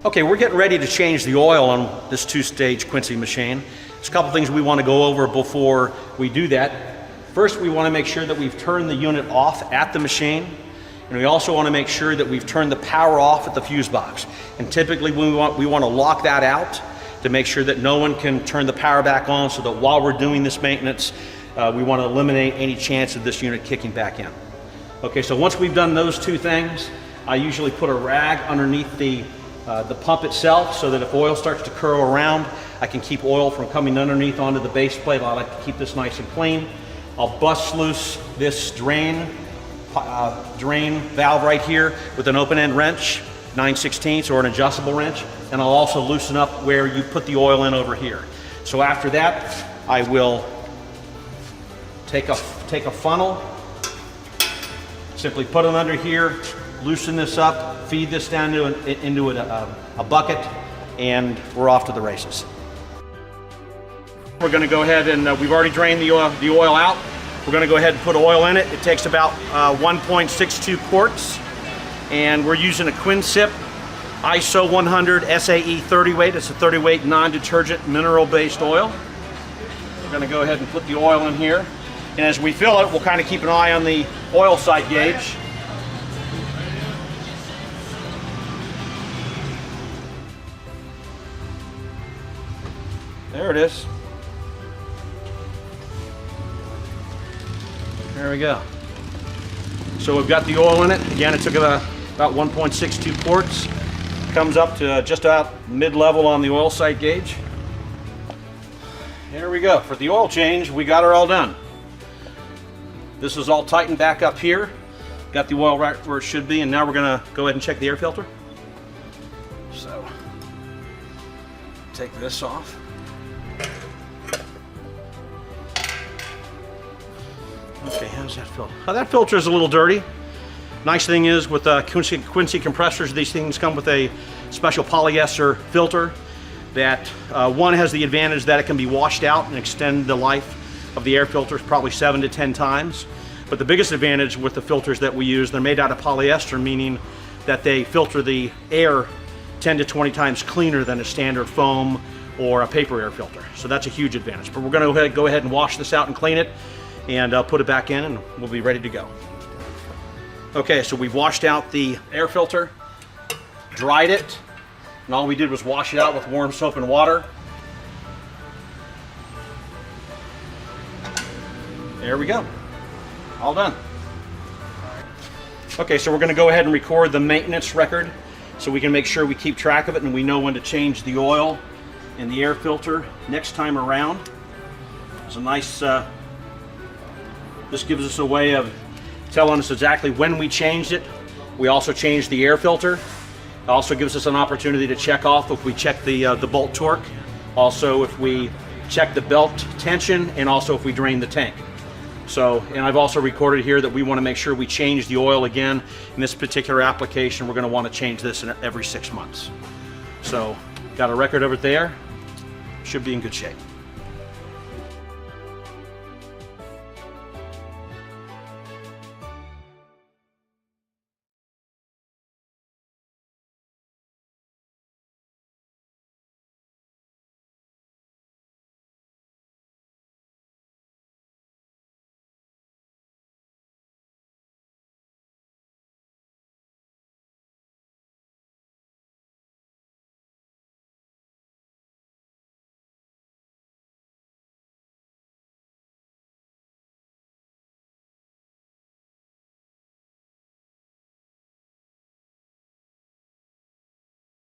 Okay, we're getting ready to change the oil on this two-stage Quincy machine. There's a couple things we want to go over before we do that. First, we want to make sure that we've turned the unit off at the machine, and we also want to make sure that we've turned the power off at the fuse box. And typically we want to lock that out to make sure that no one can turn the power back on, so that while we're doing this maintenance, we want to eliminate any chance of this unit kicking back in. Okay, so once we've done those two things, I usually put a rag underneath the pump itself, so that if oil starts to curl around, I can keep oil from coming underneath onto the base plate. I like to keep this nice and clean. I'll bust loose this drain valve right here with an open-end wrench, 9/16 or an adjustable wrench, and I'll also loosen up where you put the oil in over here. So after that, I will take a funnel, simply put it under here, loosen this up, feed this down into a bucket, and we're off to the races. We're going to go ahead and we've already drained the oil out. We're going to go ahead and put oil in it. It takes about 1.62 quarts, and we're using a Quinsip ISO 100 SAE 30 weight. It's a 30 weight non-detergent mineral-based oil. We're going to go ahead and put the oil in here, and as we fill it, we'll kind of keep an eye on the oil sight gauge. There it is. There we go. So we've got the oil in it. Again, it took about 1.62 quarts. Comes up to just about mid-level on the oil sight gauge. There we go. For the oil change, we got her all done. This is all tightened back up here. Got the oil right where it should be, and now we're going to go ahead and check the air filter. So, take this off. Okay, how's that filter? Oh, that filter is a little dirty. Nice thing is with Quincy compressors, these things come with a special polyester filter that one has the advantage that it can be washed out and extend the life of the air filters probably 7 to 10 times. But the biggest advantage with the filters that we use, they're made out of polyester, meaning that they filter the air 10 to 20 times cleaner than a standard foam or a paper air filter. So that's a huge advantage. But we're going to go ahead and wash this out and clean it, and put it back in, and we'll be ready to go. Okay, so we've washed out the air filter, dried it, and all we did was wash it out with warm soap and water. There we go, all done. Okay, so we're going to go ahead and record the maintenance record so we can make sure we keep track of it and we know when to change the oil in the air filter next time around. It's a nice this gives us a way of telling us exactly when we changed it. We also changed the air filter. It also gives us an opportunity to check off if we check the bolt torque, also if we check the belt tension, and also if we drain the tank. So, and I've also recorded here that we want to make sure we change the oil again. In this particular application, we're going to want to change this every 6 months. So, got a record over there. Should be in good shape.